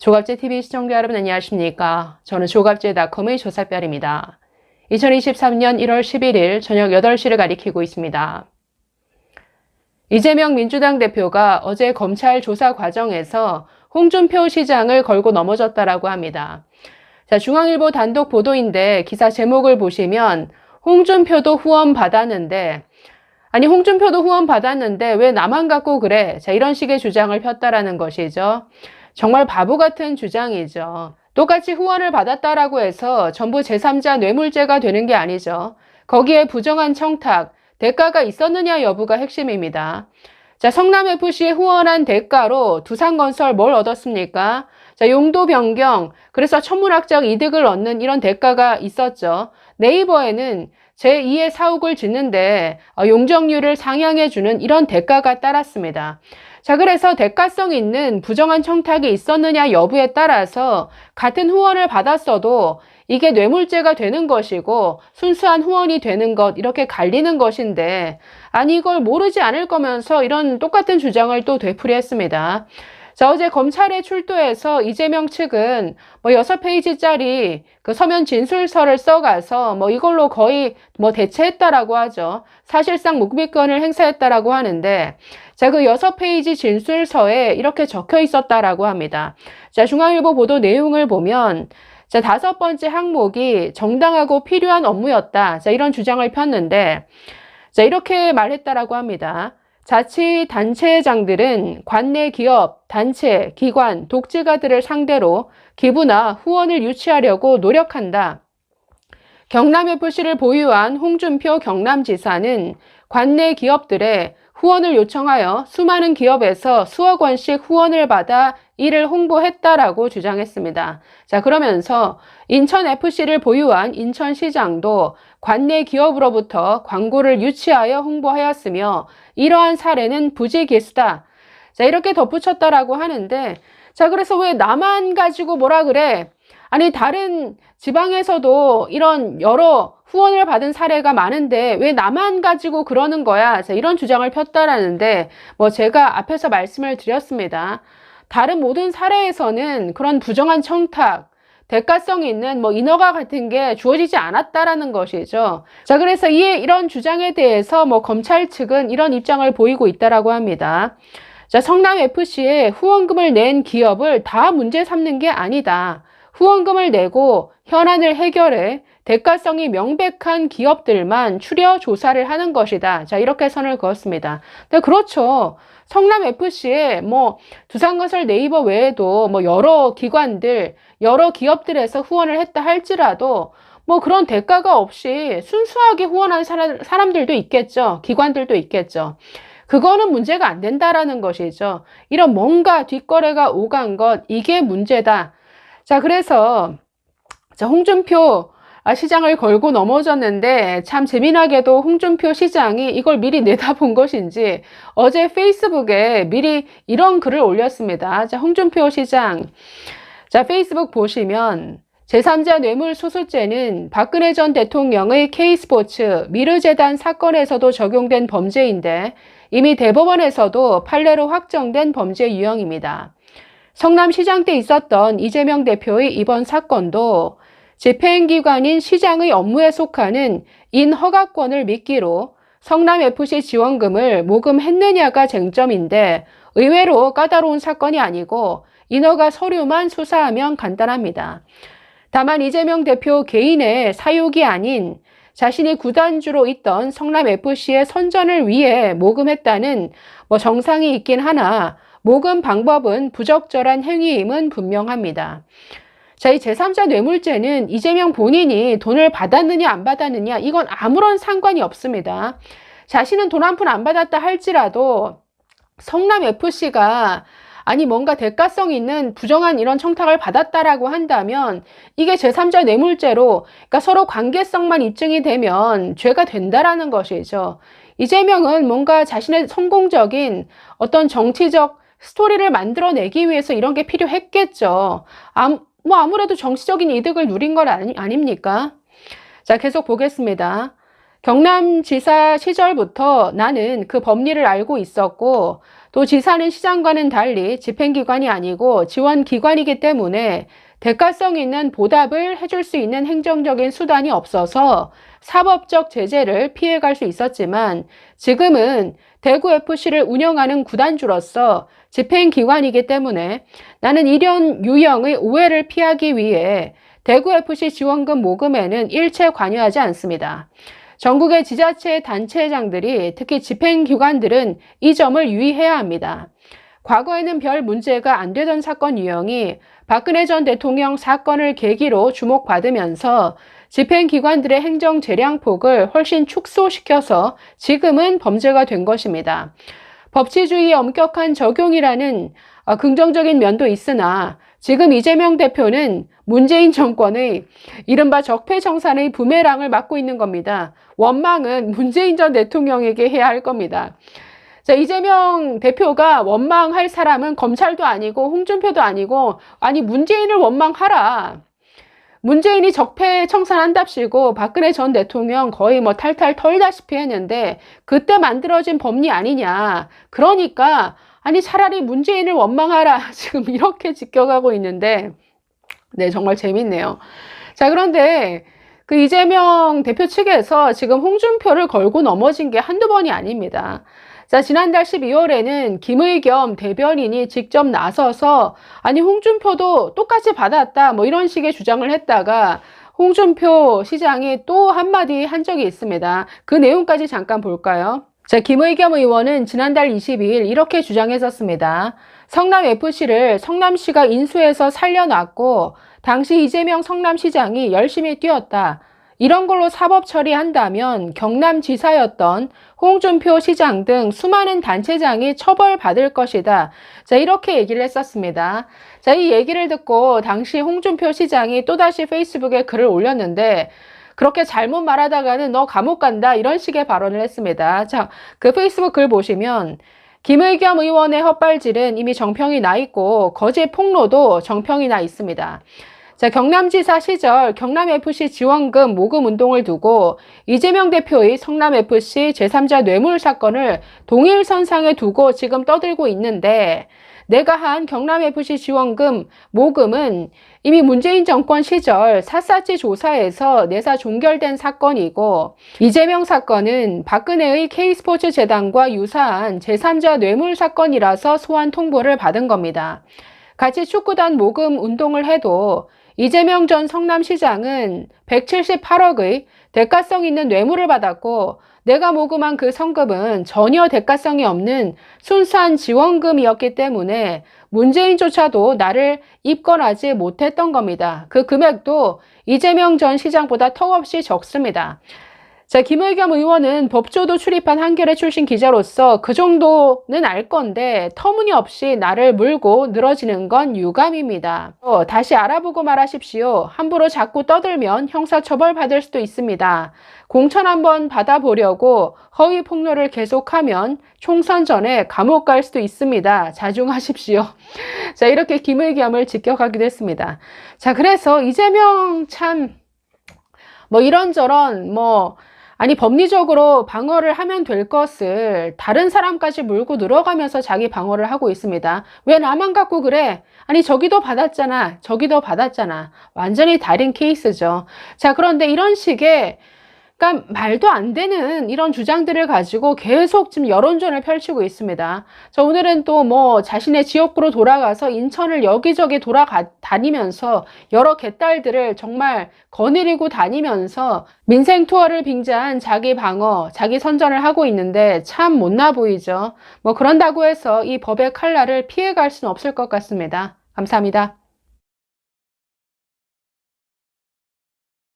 조갑제TV 시청자 여러분 안녕하십니까? 저는 조갑제닷컴의 조사별입니다. 2023년 1월 11일 저녁 8시를 가리키고 있습니다. 이재명 민주당 대표가 어제 검찰 조사 과정에서 홍준표 시장을 걸고 넘어졌다라고 합니다. 자, 중앙일보 단독 보도인데 기사 제목을 보시면 홍준표도 후원 받았는데 홍준표도 후원 받았는데 왜 나만 갖고 그래? 자, 이런 식의 주장을 폈다라는 것이죠. 정말 바보 같은 주장이죠. 똑같이 후원을 받았다라고 해서 전부 제3자 뇌물죄가 되는 게 아니죠. 거기에 부정한 청탁, 대가가 있었느냐 여부가 핵심입니다. 자, 성남FC에 후원한 대가로 두산건설 뭘 얻었습니까? 자, 용도 변경, 그래서 천문학적 이득을 얻는 이런 대가가 있었죠. 네이버에는 제2의 사옥을 짓는데 용적률을 상향해주는 이런 대가가 따랐습니다. 자, 그래서 대가성 있는 부정한 청탁이 있었느냐 여부에 따라서 같은 후원을 받았어도 이게 뇌물죄가 되는 것이고 순수한 후원이 되는 것 이렇게 갈리는 것인데 이걸 모르지 않을 거면서 이런 똑같은 주장을 또 되풀이했습니다. 자, 어제 검찰에 출두해서 이재명 측은 6페이지짜리 그 서면 진술서를 써가서 이걸로 거의 대체했다라고 하죠. 사실상 묵비권을 행사했다라고 하는데, 자, 그 6페이지 진술서에 이렇게 적혀 있었다라고 합니다. 자, 중앙일보 보도 내용을 보면, 자, 5번째 항목이 정당하고 필요한 업무였다. 자, 이런 주장을 폈는데, 자, 이렇게 말했다라고 합니다. 자치단체장들은 관내 기업, 단체, 기관, 독재가들을 상대로 기부나 후원을 유치하려고 노력한다. 경남FC를 보유한 홍준표 경남지사는 관내 기업들의 후원을 요청하여 수많은 기업에서 수억 원씩 후원을 받아 이를 홍보했다라고 주장했습니다. 자, 그러면서 인천FC를 보유한 인천시장도 관내 기업으로부터 광고를 유치하여 홍보하였으며 이러한 사례는 부지기수다. 자, 이렇게 덧붙였다라고 하는데, 자, 그래서 왜 나만 가지고 뭐라 그래? 다른 지방에서도 이런 여러 후원을 받은 사례가 많은데 왜 나만 가지고 그러는 거야? 자, 이런 주장을 폈다라는데, 제가 앞에서 말씀을 드렸습니다. 다른 모든 사례에서는 그런 부정한 청탁, 대가성 있는 인허가 같은 게 주어지지 않았다라는 것이죠. 자, 그래서 이런 주장에 대해서 검찰 측은 이런 입장을 보이고 있다라고 합니다. 자, 성남FC에 후원금을 낸 기업을 다 문제 삼는 게 아니다. 후원금을 내고 현안을 해결해 대가성이 명백한 기업들만 추려 조사를 하는 것이다. 자, 이렇게 선을 그었습니다. 근데 그렇죠. 성남FC에 두산건설 네이버 외에도 여러 기관들, 여러 기업들에서 후원을 했다 할지라도 그런 대가가 없이 순수하게 후원한 사람들도 있겠죠. 기관들도 있겠죠. 그거는 문제가 안 된다라는 것이죠. 이런 뭔가 뒷거래가 오간 것, 이게 문제다. 자, 그래서 홍준표 시장을 걸고 넘어졌는데 참 재미나게도 홍준표 시장이 이걸 미리 내다본 것인지 어제 페이스북에 미리 이런 글을 올렸습니다. 자, 홍준표 시장. 자, 페이스북 보시면 제3자 뇌물수수죄는 박근혜 전 대통령의 K스포츠 미르재단 사건에서도 적용된 범죄인데 이미 대법원에서도 판례로 확정된 범죄 유형입니다. 성남시장 때 있었던 이재명 대표의 이번 사건도 집행기관인 시장의 업무에 속하는 인허가권을 미끼로 성남FC 지원금을 모금했느냐가 쟁점인데 의외로 까다로운 사건이 아니고 인허가 서류만 수사하면 간단합니다. 다만 이재명 대표 개인의 사욕이 아닌 자신이 구단주로 있던 성남FC의 선전을 위해 모금했다는 정상이 있긴 하나 모금 방법은 부적절한 행위임은 분명합니다. 자, 이 제3자 뇌물죄는 이재명 본인이 돈을 받았느냐 안 받았느냐 이건 아무런 상관이 없습니다. 자신은 돈 한 푼 안 받았다 할지라도 성남FC가 뭔가 대가성 있는 부정한 이런 청탁을 받았다라고 한다면 이게 제3자 뇌물죄로 그러니까 서로 관계성만 입증이 되면 죄가 된다라는 것이죠. 이재명은 뭔가 자신의 성공적인 어떤 정치적 스토리를 만들어내기 위해서 이런 게 필요했겠죠. 아무래도 정치적인 이득을 누린 건 아닙니까? 자, 계속 보겠습니다. 경남지사 시절부터 나는 그 법리를 알고 있었고 또 지사는 시장과는 달리 집행기관이 아니고 지원기관이기 때문에 대가성 있는 보답을 해줄 수 있는 행정적인 수단이 없어서 사법적 제재를 피해갈 수 있었지만 지금은 대구FC를 운영하는 구단주로서 집행기관이기 때문에 나는 이런 유형의 오해를 피하기 위해 대구FC 지원금 모금에는 일체 관여하지 않습니다. 전국의 지자체 단체장들이 특히 집행기관들은 이 점을 유의해야 합니다. 과거에는 별 문제가 안 되던 사건 유형이 박근혜 전 대통령 사건을 계기로 주목받으면서 집행기관들의 행정 재량폭을 훨씬 축소시켜서 지금은 범죄가 된 것입니다. 법치주의의 엄격한 적용이라는 긍정적인 면도 있으나 지금 이재명 대표는 문재인 정권의 이른바 적폐청산의 부메랑을 맞고 있는 겁니다. 원망은 문재인 전 대통령에게 해야 할 겁니다. 자, 이재명 대표가 원망할 사람은 검찰도 아니고 홍준표도 아니고 아니 문재인을 원망하라. 문재인이 적폐청산한답시고 박근혜 전 대통령 거의 뭐 탈탈 털다시피 했는데 그때 만들어진 법리 아니냐. 그러니까 아니 차라리 문재인을 원망하라. 지금 이렇게 지켜가고 있는데 네, 정말 재밌네요. 자, 그런데 그 이재명 대표 측에서 지금 홍준표를 걸고 넘어진 게 한두 번이 아닙니다. 자, 지난달 12월에는 김의겸 대변인이 직접 나서서 아니 홍준표도 똑같이 받았다 뭐 이런 식의 주장을 했다가 홍준표 시장이 또 한마디 한 적이 있습니다. 그 내용까지 잠깐 볼까요? 자, 김의겸 의원은 지난달 22일 이렇게 주장했었습니다. 성남FC를 성남시가 인수해서 살려놨고 당시 이재명 성남시장이 열심히 뛰었다. 이런 걸로 사법 처리한다면 경남지사였던 홍준표 시장 등 수많은 단체장이 처벌받을 것이다. 자, 이렇게 얘기를 했었습니다. 자, 이 얘기를 듣고 당시 홍준표 시장이 또다시 페이스북에 글을 올렸는데 그렇게 잘못 말하다가는 너 감옥 간다 이런 식의 발언을 했습니다. 자, 그 페이스북 글 보시면 김의겸 의원의 헛발질은 이미 정평이 나 있고 거짓 폭로도 정평이 나 있습니다. 자, 경남지사 시절 경남FC 지원금 모금 운동을 두고 이재명 대표의 성남FC 제3자 뇌물 사건을 동일선상에 두고 지금 떠들고 있는데 내가 한 경남FC 지원금 모금은 이미 문재인 정권 시절 샅샅이 조사해서 내사 종결된 사건이고 이재명 사건은 박근혜의 K스포츠재단과 유사한 제3자 뇌물 사건이라서 소환 통보를 받은 겁니다. 같이 축구단 모금 운동을 해도 이재명 전 성남시장은 178억의 대가성 있는 뇌물을 받았고 내가 모금한 그 성금은 전혀 대가성이 없는 순수한 지원금이었기 때문에 문재인조차도 나를 입건하지 못했던 겁니다. 그 금액도 이재명 전 시장보다 턱없이 적습니다. 자, 김의겸 의원은 법조도 출입한 한겨레 출신 기자로서 그 정도는 알 건데 터무니없이 나를 물고 늘어지는 건 유감입니다. 다시 알아보고 말하십시오. 함부로 자꾸 떠들면 형사처벌 받을 수도 있습니다. 공천 한번 받아보려고 허위 폭로를 계속하면 총선 전에 감옥 갈 수도 있습니다. 자중하십시오. 자, 이렇게 김의겸을 직격하기도 했습니다. 자, 그래서 이재명 참 이런저런 아니 법리적으로 방어를 하면 될 것을 다른 사람까지 물고 늘어가면서 자기 방어를 하고 있습니다. 왜 나만 갖고 그래? 아니 저기도 받았잖아. 저기도 받았잖아. 완전히 다른 케이스죠. 자, 그런데 이런 식의 그러니까 말도 안 되는 이런 주장들을 가지고 계속 지금 여론전을 펼치고 있습니다. 자, 오늘은 또 자신의 지역구로 돌아가서 인천을 여기저기 다니면서 여러 개딸들을 정말 거느리고 다니면서 민생 투어를 빙자한 자기 방어, 자기 선전을 하고 있는데 참 못나 보이죠. 그런다고 해서 이 법의 칼날을 피해갈 수는 없을 것 같습니다. 감사합니다.